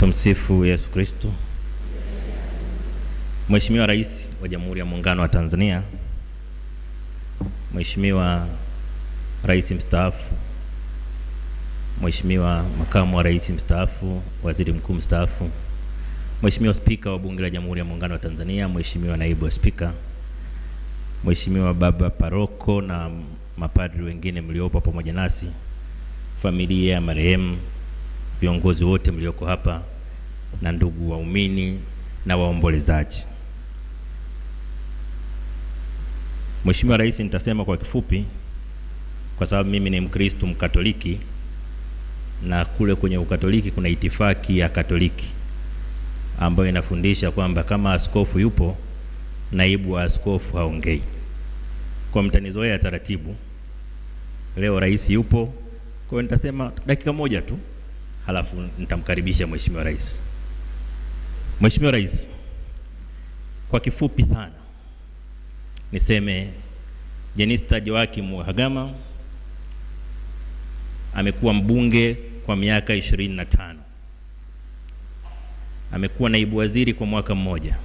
Tumsifu Yesu Kristo. Mheshimiwa Rais wa Jamhuri ya Muungano wa Tanzania, Mheshimiwa Rais mstaafu, Mheshimiwa Makamu wa Rais mstaafu, Waziri Mkuu mstaafu, Mheshimiwa Spika wa Bunge la Jamhuri ya Muungano wa Tanzania, Mheshimiwa Naibu wa Spika, Mheshimiwa Baba Paroko na mapadri wengine mliopo pamoja nasi, familia ya marehemu, viongozi wote mlioko hapa na ndugu waumini na waombolezaji. Mheshimiwa Rais, nitasema kwa kifupi kwa sababu mimi ni Mkristo Mkatoliki, na kule kwenye Ukatoliki kuna itifaki ya Katoliki ambayo inafundisha kwamba kama askofu yupo, naibu wa askofu haongei. Kwa mtanizoea taratibu, leo rais yupo, kwa hiyo nitasema dakika moja tu, halafu nitamkaribisha Mheshimiwa Rais. Mheshimiwa Rais, kwa kifupi sana niseme Jenista Joakim Mhagama amekuwa mbunge kwa miaka 25. Amekuwa naibu waziri kwa mwaka mmoja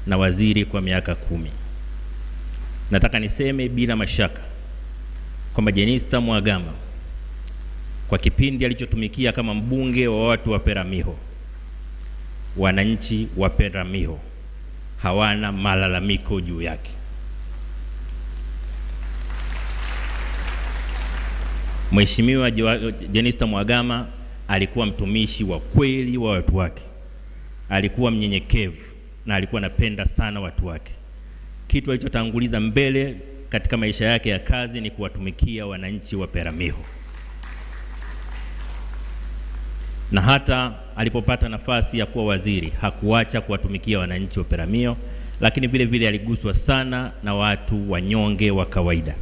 na waziri kwa miaka 10. Nataka niseme bila mashaka kwamba Jenista Mhagama kwa kipindi alichotumikia kama mbunge wa watu wa Peramiho, wananchi wa Peramiho hawana malalamiko juu yake. Mheshimiwa Jenista Mhagama alikuwa mtumishi wa kweli wa watu wake. Alikuwa mnyenyekevu na alikuwa anapenda sana watu wake. Kitu alichotanguliza mbele katika maisha yake ya kazi ni kuwatumikia wananchi wa Peramiho. Na hata alipopata nafasi ya kuwa waziri hakuacha kuwatumikia wananchi wa Peramiho, lakini vile vile aliguswa sana na watu wanyonge wa kawaida.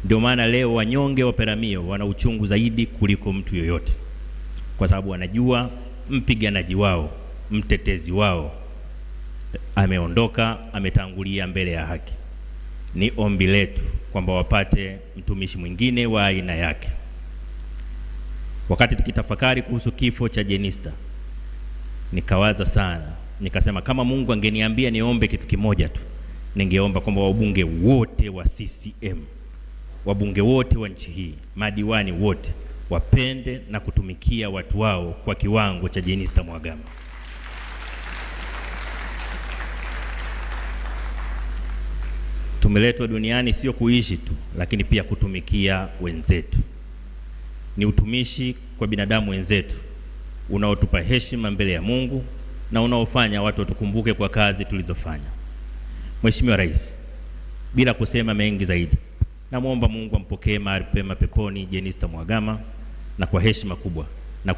Ndio maana leo wanyonge wa Peramiho wana uchungu zaidi kuliko mtu yoyote, kwa sababu wanajua mpiganaji wao, mtetezi wao ameondoka, ametangulia mbele ya haki. Ni ombi letu kwamba wapate mtumishi mwingine wa aina yake. Wakati tukitafakari kuhusu kifo cha Jenista, nikawaza sana, nikasema kama Mungu angeniambia niombe kitu kimoja tu, ningeomba kwamba wabunge wote wa CCM, wabunge wote wa nchi hii, madiwani wote wapende na kutumikia watu wao kwa kiwango cha Jenista Mhagama. Tumeletwa duniani sio kuishi tu, lakini pia kutumikia wenzetu. Ni utumishi kwa binadamu wenzetu unaotupa heshima mbele ya Mungu na unaofanya watu watukumbuke kwa kazi tulizofanya. Mheshimiwa Rais, bila kusema mengi zaidi, namuomba Mungu ampokee mahali pema peponi Jenista Mhagama, na kwa heshima kubwa na